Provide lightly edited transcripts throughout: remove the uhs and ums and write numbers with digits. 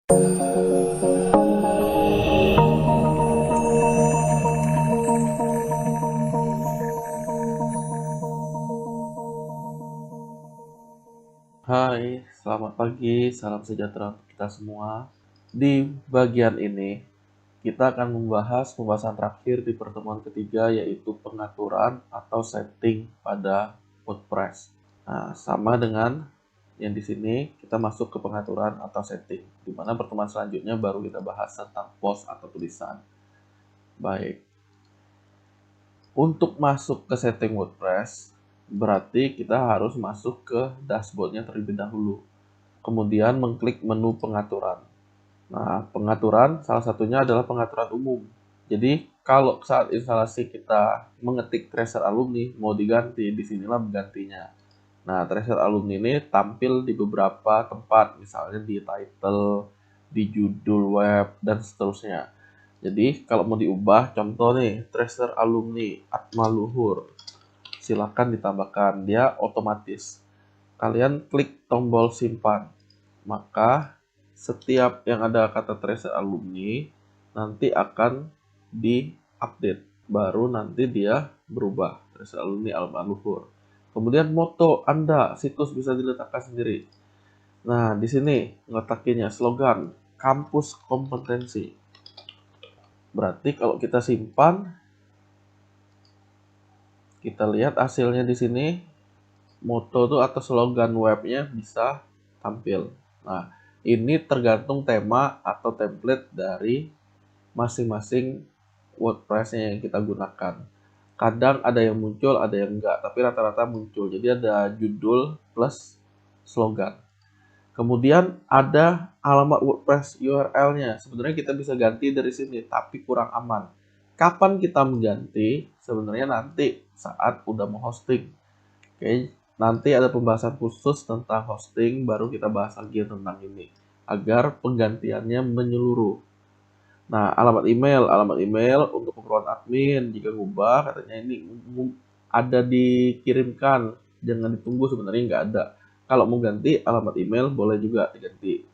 Hai, selamat pagi, salam sejahtera untuk kita semua. Di bagian ini, kita akan membahas pembahasan terakhir di pertemuan ketiga, yaitu pengaturan atau setting pada WordPress. Nah, sama dengan yang di sini, kita masuk ke pengaturan atau setting, di mana pertemuan selanjutnya baru kita bahas tentang post atau tulisan. Baik, untuk masuk ke setting WordPress, berarti kita harus masuk ke dashboardnya terlebih dahulu. Kemudian mengklik menu pengaturan. Nah, pengaturan salah satunya adalah pengaturan umum. Jadi, kalau saat instalasi kita mengetik tracer alumni, mau diganti, disinilah menggantinya. Nah, tracer alumni ini tampil di beberapa tempat, misalnya di title, di judul web, dan seterusnya. Jadi, kalau mau diubah, contoh nih, tracer alumni Atmaluhur. Silakan ditambahkan, dia otomatis. Kalian klik tombol simpan. Maka setiap yang ada kata tracer alumni nanti akan di-update. Baru nanti dia berubah. Tracer alumni Al-Luhur. Kemudian moto Anda, situs bisa diletakkan sendiri. Nah, di sini ngetakinnya slogan kampus kompetensi. Berarti kalau kita simpan, kita lihat hasilnya di sini, moto tuh atau slogan webnya bisa tampil. Nah, ini tergantung tema atau template dari masing-masing WordPress-nya yang kita gunakan. Kadang ada yang muncul, ada yang enggak, tapi rata-rata muncul. Jadi ada judul plus slogan. Kemudian ada alamat WordPress URL-nya. Sebenarnya kita bisa ganti dari sini, tapi kurang aman. Kapan kita mengganti? Sebenarnya nanti saat udah mau hosting. Oke, nanti ada pembahasan khusus tentang hosting, baru kita bahas lagi tentang ini. Agar penggantiannya menyeluruh. Nah, alamat email untuk keperluan admin, jika ngubah, katanya ini ada dikirimkan, jangan ditunggu, sebenarnya nggak ada. Kalau mau ganti alamat email, boleh juga diganti.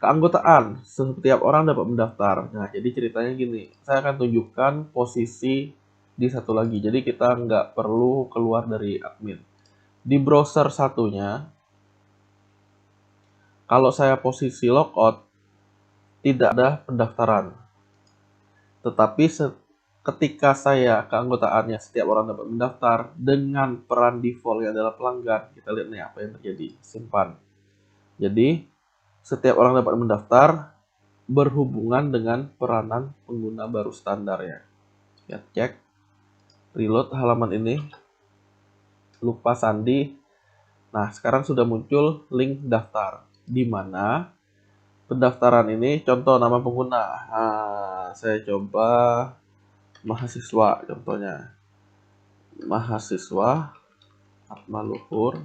Keanggotaan, setiap orang dapat mendaftar. Nah, jadi ceritanya gini, saya akan tunjukkan posisi di satu lagi, jadi kita nggak perlu keluar dari admin. Di browser satunya, kalau saya posisi logout, tidak ada pendaftaran. Tetapi ketika saya keanggotaannya setiap orang dapat mendaftar dengan peran default yang adalah pelanggan, kita lihat nih apa yang terjadi. Simpan. Jadi setiap orang dapat mendaftar berhubungan dengan peranan pengguna baru standar ya. Ya, cek. Reload halaman ini. Lupa sandi. Nah, sekarang sudah muncul link daftar. Di mana pendaftaran ini contoh nama pengguna. Nah, saya coba mahasiswa contohnya. Mahasiswa Atmaluhur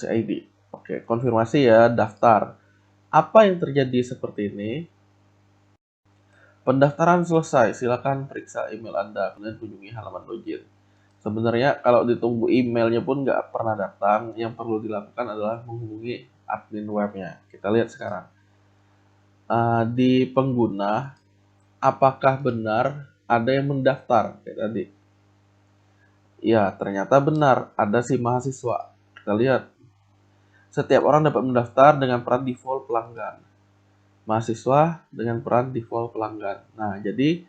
ID. Oke, konfirmasi ya, daftar. Apa yang terjadi seperti ini? Pendaftaran selesai, silakan periksa email Anda, kemudian kunjungi halaman login. Sebenarnya kalau ditunggu emailnya pun nggak pernah datang, yang perlu dilakukan adalah menghubungi admin webnya. Kita lihat sekarang. Di pengguna, apakah benar ada yang mendaftar kayak tadi? Ya, ternyata benar, ada si mahasiswa. Kita lihat. Setiap orang dapat mendaftar dengan peran default pelanggan. Mahasiswa dengan peran default pelanggan. Nah, jadi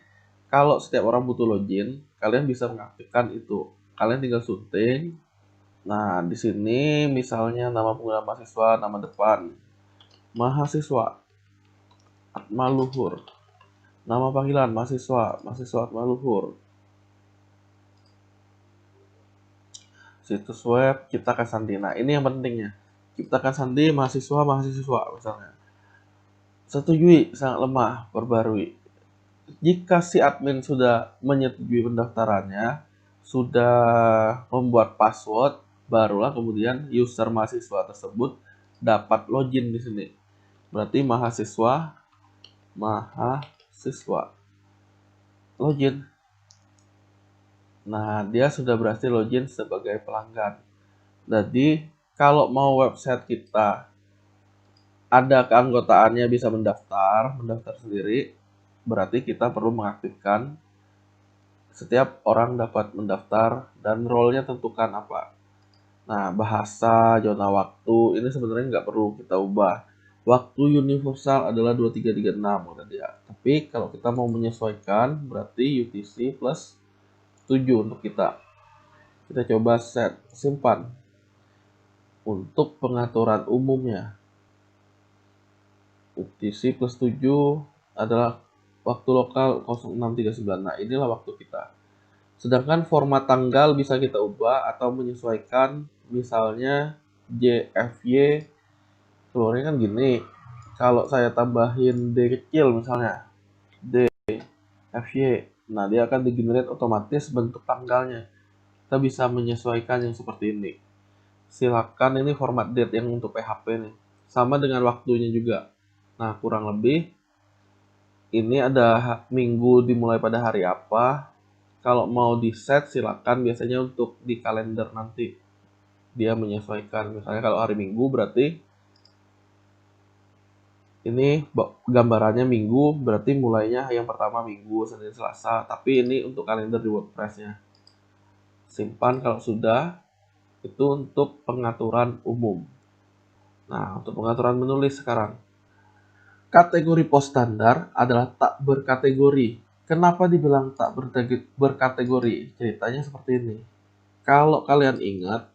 kalau setiap orang butuh login, kalian bisa mengaktifkan itu. Kalian tinggal sunting. Nah, di sini misalnya nama pengguna mahasiswa, nama depan. Mahasiswa Atmaluhur. Nama panggilan mahasiswa, mahasiswa Atmaluhur. Situs web, ciptakan sandi. Nah, ini yang pentingnya. Ciptakan sandi mahasiswa misalnya. Setujui, sangat lemah, perbarui. Jika si admin sudah menyetujui pendaftarannya, sudah membuat password, barulah kemudian user mahasiswa tersebut dapat login di sini. Berarti mahasiswa login. Nah, dia sudah berhasil login sebagai pelanggan. Jadi, kalau mau website kita ada keanggotaannya bisa mendaftar sendiri, berarti kita perlu mengaktifkan setiap orang dapat mendaftar dan role-nya tentukan apa. Nah, bahasa, zona waktu, ini sebenarnya nggak perlu kita ubah. Waktu universal adalah 2336 kata dia. Tapi kalau kita mau menyesuaikan, berarti UTC plus 7 untuk kita. Kita coba set, simpan. Untuk pengaturan umumnya, UTC plus 7 adalah waktu lokal 0639. Nah, inilah waktu kita. Sedangkan format tanggal bisa kita ubah atau menyesuaikan, misalnya JFY keluarnya kan gini. Kalau saya tambahin D kecil misalnya, D, FY, nah dia akan di-generate otomatis bentuk tanggalnya. Kita bisa menyesuaikan yang seperti ini. Silakan, ini format date yang untuk PHP nih. Sama dengan waktunya juga. Nah, kurang lebih ini ada minggu dimulai pada hari apa. Kalau mau di set silakan, biasanya untuk di kalender nanti dia menyesuaikan. Misalnya kalau hari Minggu berarti ini gambarannya Minggu, berarti mulainya yang pertama Minggu, Senin, Selasa. Tapi ini untuk kalender di WordPress-nya. Simpan kalau sudah. Itu untuk pengaturan umum. Nah, untuk pengaturan menulis sekarang. Kategori post standar adalah tak berkategori. Kenapa dibilang tak berkategori? Ceritanya seperti ini. Kalau kalian ingat,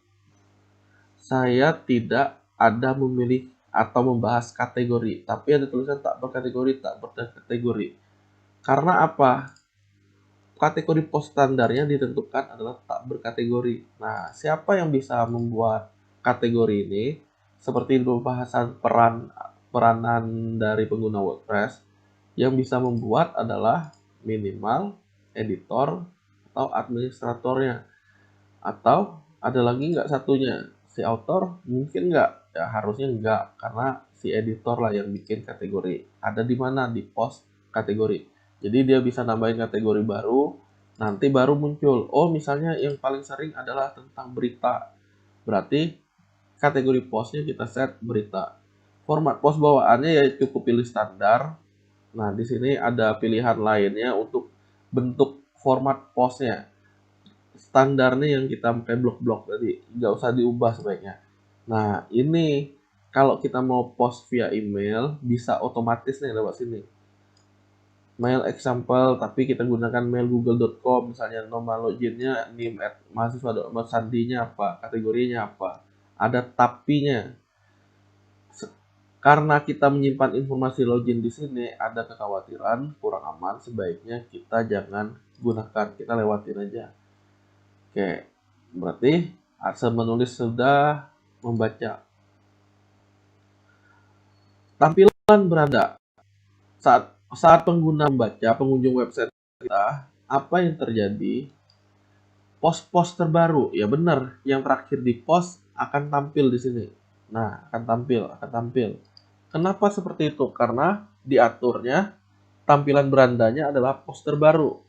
saya tidak ada memilih atau membahas kategori, tapi ada tulisan tak berkategori, tak berkategori. Karena apa? Kategori pos standarnya ditentukan adalah tak berkategori. Nah, siapa yang bisa membuat kategori ini? Seperti pembahasan peranan dari pengguna WordPress, yang bisa membuat adalah minimal editor atau administratornya. Atau ada lagi nggak satunya? Si author mungkin nggak? Ya harusnya nggak, karena si editor lah yang bikin kategori. Ada di mana? Di post kategori. Jadi dia bisa nambahin kategori baru, nanti baru muncul. Oh, misalnya yang paling sering adalah tentang berita. Berarti kategori postnya kita set berita. Format post bawaannya ya cukup pilih standar. Nah, di sini ada pilihan lainnya untuk bentuk format postnya. Standarnya yang kita pakai blok-blok tadi, nggak usah diubah sebaiknya. Nah, ini kalau kita mau post via email, bisa otomatis nih lewat sini. Mail example, tapi kita gunakan mail google.com, misalnya nomor loginnya nim@mahasiswa.com, sandinya apa, kategorinya apa. Ada tapi-nya. Karena kita menyimpan informasi login di sini, ada kekhawatiran kurang aman, sebaiknya kita jangan gunakan, kita lewatin aja. Oke, berarti Arsa menulis sudah, membaca. Tampilan beranda. Saat pengguna membaca, pengunjung website kita, apa yang terjadi? Post-post terbaru, ya benar, yang terakhir di post akan tampil di sini. Nah, akan tampil. Kenapa seperti itu? Karena diaturnya tampilan berandanya adalah post terbaru.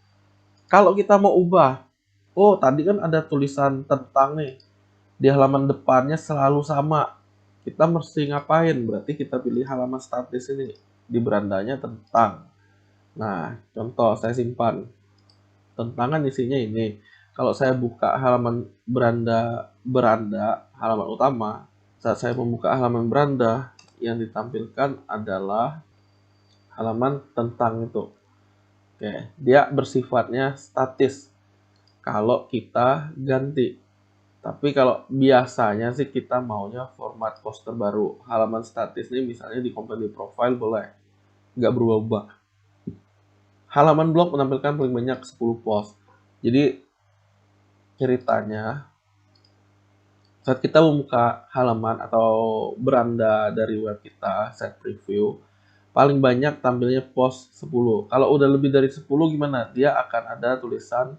Kalau kita mau ubah, oh tadi kan ada tulisan tentang nih, di halaman depannya selalu sama. Kita mesti ngapain? Berarti kita pilih halaman statis ini. Di berandanya tentang. Nah, contoh saya simpan. Tentangan isinya ini. Kalau saya buka halaman beranda halaman utama, saat saya membuka halaman beranda, yang ditampilkan adalah halaman tentang itu. Oke, dia bersifatnya statis kalau kita ganti. Tapi kalau biasanya sih kita maunya format post terbaru. Halaman statis ini misalnya di company profile boleh, nggak berubah-ubah. Halaman blog menampilkan paling banyak 10 post. Jadi ceritanya saat kita membuka halaman atau beranda dari web kita, set preview, paling banyak tampilnya post 10. Kalau udah lebih dari 10 gimana? Dia akan ada tulisan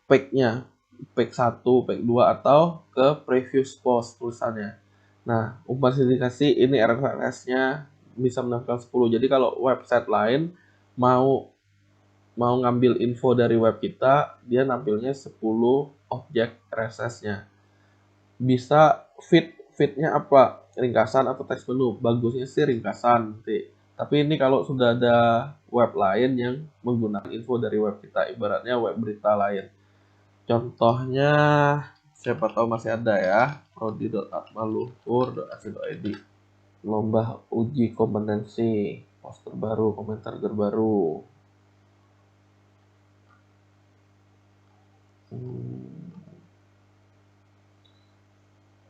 page-nya, page 1, page 2, atau ke previous post tulisannya. Nah, umpan indikasi ini RSS-nya bisa menampilkan 10. Jadi kalau website lain mau ngambil info dari web kita, dia nampilnya 10 objek RSS-nya. Bisa feed-nya apa? ringkasan atau teks menu. Bagusnya sih ringkasan nanti. Tapi ini kalau sudah ada web lain yang menggunakan info dari web kita, ibaratnya web berita lain. Contohnya, siapa tahu masih ada ya, prodi.atmaluhur.ac.id. Lomba uji kompetensi, poster baru, komentar terbaru.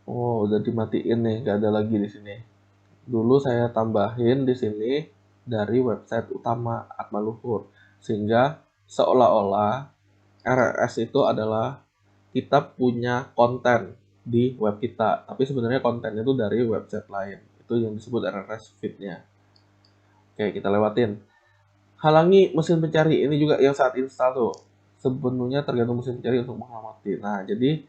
Oh, udah dimatiin nih, nggak ada lagi di sini. Dulu saya tambahin di sini dari website utama Atmaluhur, sehingga seolah-olah RRS itu adalah kita punya konten di web kita, tapi sebenarnya konten itu dari website lain. Itu yang disebut RRS feed-nya. Oke, kita lewatin. Halangi mesin pencari, ini juga yang saat install tuh. Sebenarnya tergantung mesin pencari untuk mengamati. Nah, jadi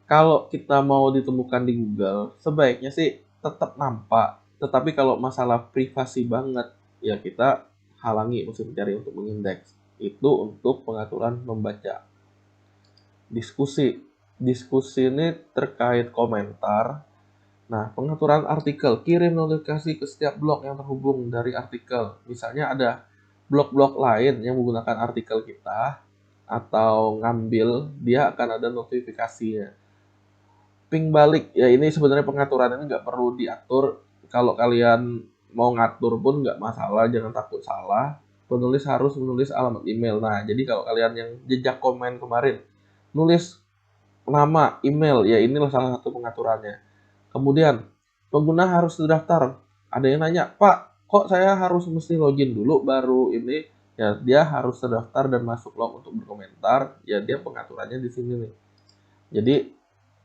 kalau kita mau ditemukan di Google, sebaiknya sih tetap nampak. Tetapi kalau masalah privasi banget, ya kita halangi mesin pencari untuk mengindeks. Itu untuk pengaturan membaca. Diskusi. Diskusi ini terkait komentar. Nah, pengaturan artikel. Kirim notifikasi ke setiap blog yang terhubung dari artikel. Misalnya ada blog-blog lain yang menggunakan artikel kita, atau ngambil, dia akan ada notifikasinya. Ping balik, ya ini sebenarnya pengaturan ini nggak perlu diatur. Kalau kalian mau ngatur pun nggak masalah, jangan takut salah. Penulis harus menulis alamat email. Nah, jadi kalau kalian yang jejak komen kemarin, nulis nama, email, ya inilah salah satu pengaturannya. Kemudian, pengguna harus terdaftar. Ada yang nanya, Pak, kok saya harus mesti login dulu baru ini? Ya, dia harus terdaftar dan masuk log untuk berkomentar. Ya, dia pengaturannya di sini nih. Jadi,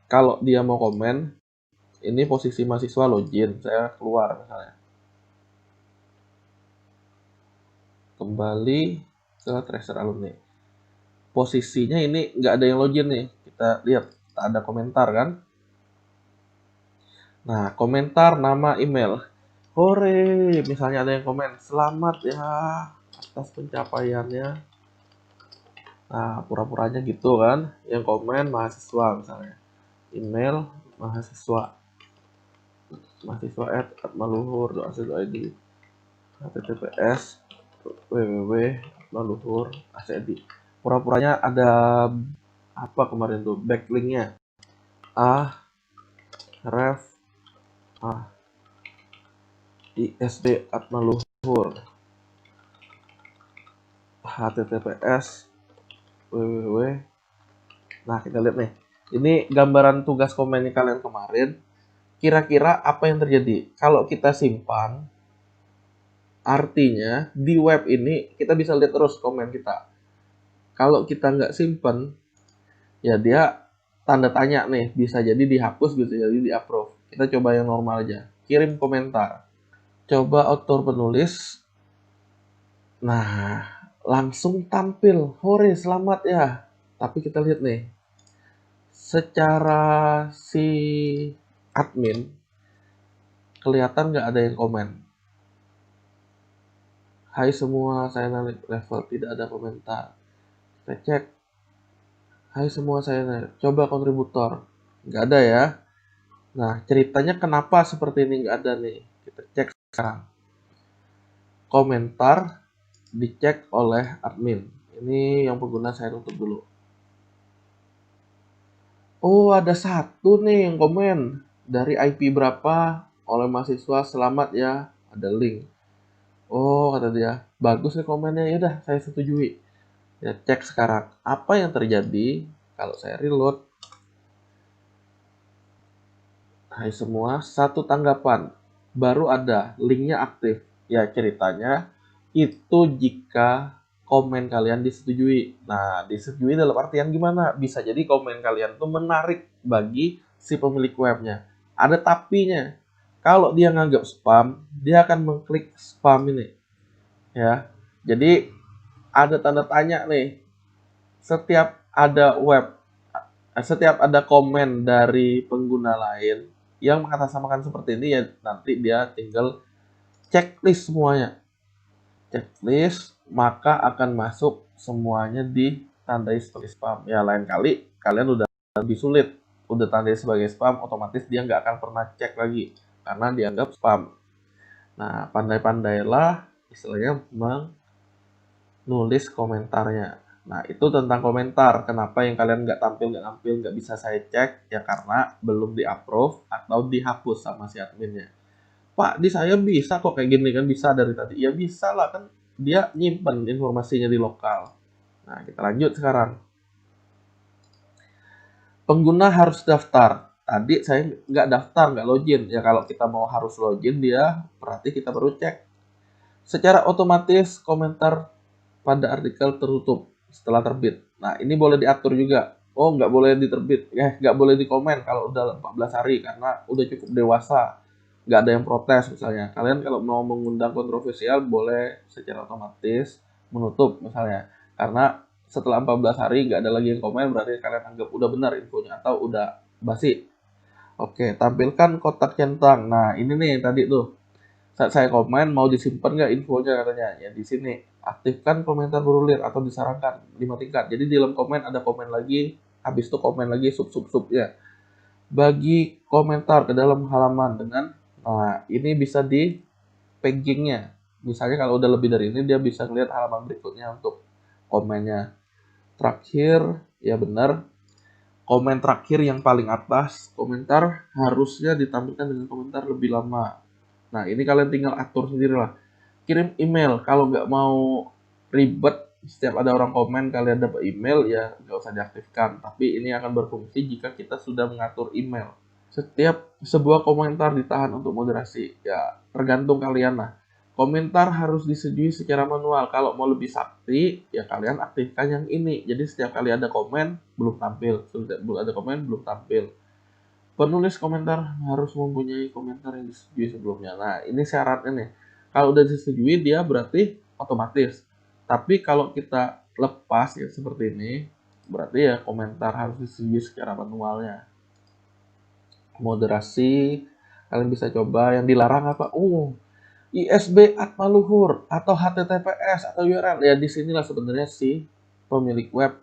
kalau dia mau komen, ini posisi mahasiswa login, saya keluar misalnya. Kembali ke tracer alumni. Posisinya ini nggak ada yang login nih. Kita lihat, tak ada komentar kan? Nah, komentar, nama, email. Hore, misalnya ada yang komen, selamat ya atas pencapaiannya. Nah, pura-puranya gitu kan. Yang komen mahasiswa misalnya. Email mahasiswa. mahasiswa@atmaluhur.ac.id. https www.maluhur.ac.id. Pura-puranya ada apa kemarin tuh, backlinknya ref isd atmaluhur https www. Nah, kita lihat nih, ini gambaran tugas komennya kalian kemarin. Kira-kira apa yang terjadi kalau kita simpan? Artinya di web ini kita bisa lihat terus komen kita. Kalau kita nggak simpan, ya dia tanda tanya nih, bisa jadi dihapus, bisa jadi di-approve. Kita coba yang normal aja. Kirim komentar. Coba author penulis. Nah, langsung tampil. Hore, selamat ya. Tapi kita lihat nih. Secara si admin, kelihatan nggak ada yang komen. Hai semua, saya naik level. Tidak ada komentar. Kita cek. Hai semua, saya naik. Coba kontributor. Nggak ada ya. Nah, ceritanya kenapa seperti ini nggak ada nih? Kita cek sekarang. Komentar dicek oleh admin. Ini yang pengguna saya tutup dulu. Oh, ada satu nih yang komen. Dari IP berapa oleh mahasiswa, selamat ya. Ada link. Oh, kata dia, bagus nih komennya. Yaudah, saya setujui. Ya, cek sekarang. Apa yang terjadi kalau saya reload? Hai semua, satu tanggapan. Baru ada, linknya aktif. Ya, ceritanya itu jika komen kalian disetujui. Nah, disetujui dalam artian gimana? Bisa jadi komen kalian tuh menarik bagi si pemilik webnya. Ada tapinya. Kalau dia nganggap spam, dia akan mengklik spam ini. Ya, jadi ada tanda tanya nih. Setiap ada komen dari pengguna lain yang mengatasnamakan seperti ini, ya nanti dia tinggal checklist semuanya. Checklist, maka akan masuk semuanya ditandai sebagai spam. Ya, lain kali kalian udah lebih sulit, udah tandai sebagai spam, otomatis dia nggak akan pernah cek lagi. karena dianggap spam. Nah, pandai-pandailah istilahnya menulis komentarnya. Nah, itu tentang komentar. Kenapa yang kalian nggak tampil, nggak bisa saya cek? Ya karena belum di-approve atau dihapus sama si adminnya. Pak, di saya bisa kok kayak gini kan, bisa dari tadi. Ya bisa lah, kan dia nyimpen informasinya di lokal. Nah, kita lanjut sekarang. Pengguna harus daftar. Tadi saya nggak daftar, nggak login. Ya kalau kita mau harus login dia, berarti kita baru cek. Secara otomatis komentar pada artikel tertutup setelah terbit. Nah, ini boleh diatur juga. Oh, nggak boleh diterbit. Nggak boleh dikomen kalau udah 14 hari karena udah cukup dewasa. Nggak ada yang protes misalnya. Kalian kalau mau mengundang kontroversial boleh secara otomatis menutup misalnya. Karena setelah 14 hari nggak ada lagi yang komen, berarti kalian anggap udah benar infonya atau udah basi. Oke, tampilkan kotak centang. Nah, ini nih yang tadi tuh. Saat saya komen mau disimpan nggak infonya katanya. Ya di sini aktifkan komentar bergulir atau disarankan 5 tingkat. Jadi di dalam komen ada komen lagi, habis itu komen lagi sub ya. Bagi komentar ke dalam halaman dengan, nah ini bisa di packingnya. Misalnya kalau udah lebih dari ini dia bisa lihat halaman berikutnya untuk komennya. Terakhir, ya benar, komen terakhir yang paling atas, komentar harusnya ditampilkan dengan komentar lebih lama. Nah, ini kalian tinggal atur sendiri lah. Kirim email, kalau nggak mau ribet, setiap ada orang komen kalian dapat email, ya nggak usah diaktifkan. Tapi ini akan berfungsi jika kita sudah mengatur email. Setiap sebuah komentar ditahan untuk moderasi, ya tergantung kalian lah. Komentar harus disetujui secara manual. Kalau mau lebih sakti, ya kalian aktifkan yang ini. Jadi setiap kali ada komen, belum tampil. Setiap ada komen, belum tampil. Penulis komentar harus mempunyai komentar yang disetujui sebelumnya. Nah, ini syaratnya nih. Kalau udah disetujui, dia berarti otomatis. Tapi kalau kita lepas ya seperti ini, berarti ya komentar harus disetujui secara manualnya. Moderasi, kalian bisa coba. Yang dilarang apa? ISB atmaluhur atau HTTPS atau URL. Ya disinilah sebenarnya si pemilik web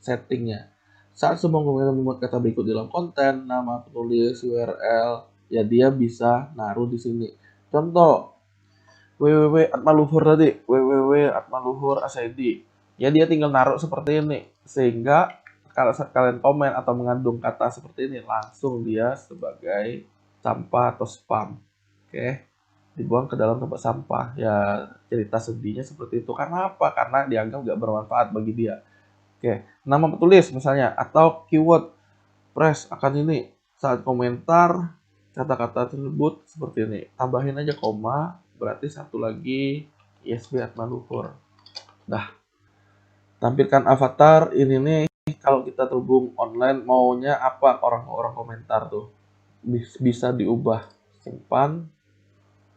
settingnya. Saat semua komentar membuat kata berikut dalam konten, nama penulis, URL, ya dia bisa naruh di sini. Contoh, www.atmaluhur tadi, www.atmaluhur.id. Ya dia tinggal naruh seperti ini. Sehingga kalau kalian komen atau mengandung kata seperti ini, langsung dia sebagai sampah atau spam. Oke, dibuang ke dalam tempat sampah. Ya cerita sedihnya seperti itu. Karena apa? Karena dianggap nggak bermanfaat bagi dia. Oke, nama petulis misalnya atau keyword press akan ini saat komentar kata-kata tersebut seperti ini. Tambahin aja koma, berarti satu lagi ISB atmaluhur. Dah. Tampilkan avatar ini nih kalau kita terhubung online maunya apa orang-orang komentar tuh. Bisa diubah. Simpan.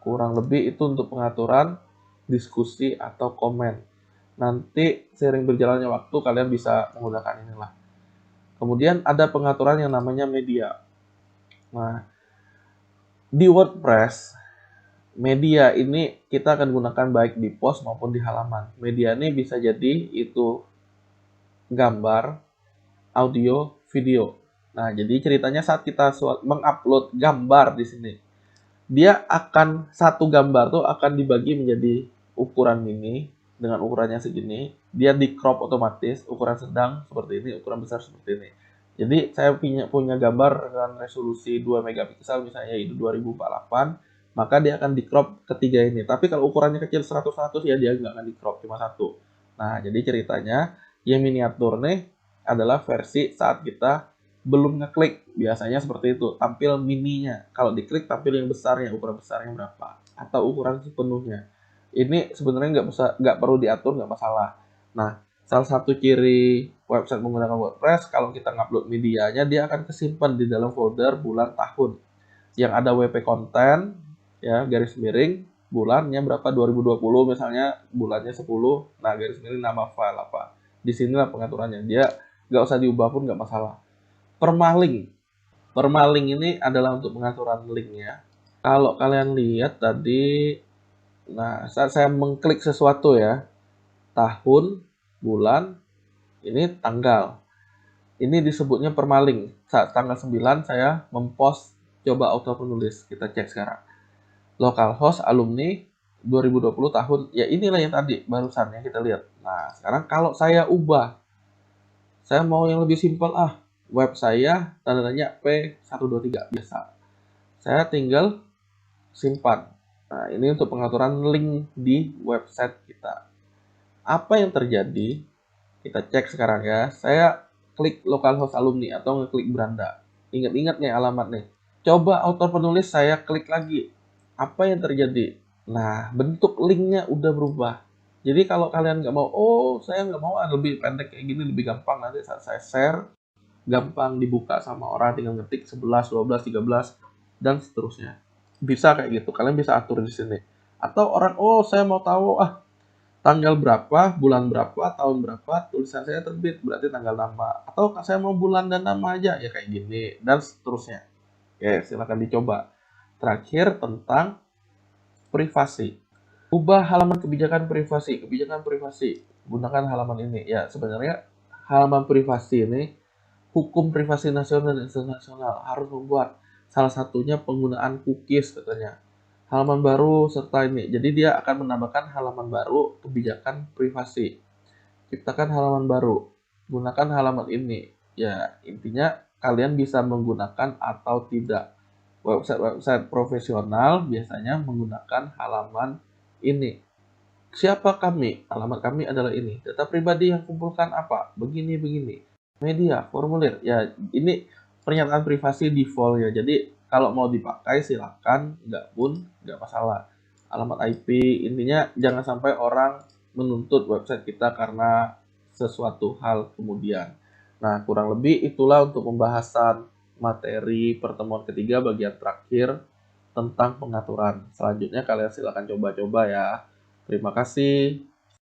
Kurang lebih itu untuk pengaturan diskusi atau komen. Nanti seiring berjalannya waktu kalian bisa menggunakan inilah. Kemudian ada pengaturan yang namanya media. Nah, di WordPress, media ini kita akan gunakan baik di post maupun di halaman. Media ini bisa jadi itu gambar, audio, video. Nah, jadi ceritanya saat kita mengupload gambar di sini, dia akan satu gambar tuh akan dibagi menjadi ukuran mini dengan ukurannya segini, dia di crop otomatis, ukuran sedang seperti ini, ukuran besar seperti ini. Jadi saya punya gambar dengan resolusi 2 megapiksel misalnya itu 2048, maka dia akan di crop ketiga ini. Tapi kalau ukurannya kecil 100-100 ya dia nggak akan di crop cuma satu. Nah, jadi ceritanya yang miniatur nih adalah versi saat kita belum ngeklik, biasanya seperti itu, tampil mininya. Kalau diklik tampil yang besarnya, ukuran besarnya berapa, atau ukuran sepenuhnya. Ini sebenarnya nggak perlu diatur, nggak masalah. Nah, salah satu ciri website menggunakan WordPress, kalau kita ngupload medianya, dia akan kesimpan di dalam folder bulan tahun. Yang ada WP konten, ya garis miring, bulannya berapa, 2020 misalnya, bulannya 10, nah garis miring nama file apa. Di sinilah pengaturannya, dia nggak usah diubah pun nggak masalah. Permalink. Permalink ini adalah untuk pengaturan linknya. Kalau kalian lihat tadi, nah saat saya mengklik sesuatu ya, tahun, bulan, ini tanggal. Ini disebutnya permalink. Saat tanggal 9 saya mempost Coba auto penulis, kita cek sekarang. Localhost alumni 2020 tahun, ya inilah yang tadi barusan yang kita lihat. Nah, sekarang kalau saya ubah, saya mau yang lebih simpel, web saya tanda tanya P123 biasa. Saya tinggal simpan. Nah, ini untuk pengaturan link di website kita. Apa yang terjadi? Kita cek sekarang ya. Saya klik localhost alumni atau ngeklik beranda. Ingat-ingat nih alamat nih. Coba auto penulis saya klik lagi. Apa yang terjadi? Nah, bentuk linknya udah berubah. Jadi kalau kalian nggak mau, saya nggak mau lebih pendek kayak gini, lebih gampang nanti saat saya share, gampang dibuka sama orang, tinggal ngetik 11, 12, 13, dan seterusnya. Bisa kayak gitu, kalian bisa atur di sini. Atau orang, saya mau tahu, tanggal berapa, bulan berapa, tahun berapa, tulisan saya terbit, berarti tanggal nama. Atau saya mau bulan dan nama aja, ya kayak gini, dan seterusnya. Oke, silakan dicoba. Terakhir, tentang privasi. Ubah halaman kebijakan privasi. Kebijakan privasi. Gunakan halaman ini. Ya, sebenarnya halaman privasi ini, hukum privasi nasional dan internasional harus membuat. Salah satunya penggunaan cookies katanya. Halaman baru serta ini. Jadi dia akan menambahkan halaman baru kebijakan privasi. Ciptakan halaman baru. Gunakan halaman ini. Ya, intinya kalian bisa menggunakan atau tidak. Website-website profesional biasanya menggunakan halaman ini. Siapa kami? Alamat kami adalah ini. Data pribadi yang kumpulkan apa? Begini-begini. Media, formulir. Ya, ini pernyataan privasi default ya. Jadi, kalau mau dipakai silakan, nggak pun nggak masalah. Alamat IP, intinya jangan sampai orang menuntut website kita karena sesuatu hal kemudian. Nah, kurang lebih itulah untuk pembahasan materi pertemuan ketiga bagian terakhir tentang pengaturan. Selanjutnya kalian silakan coba-coba ya. Terima kasih.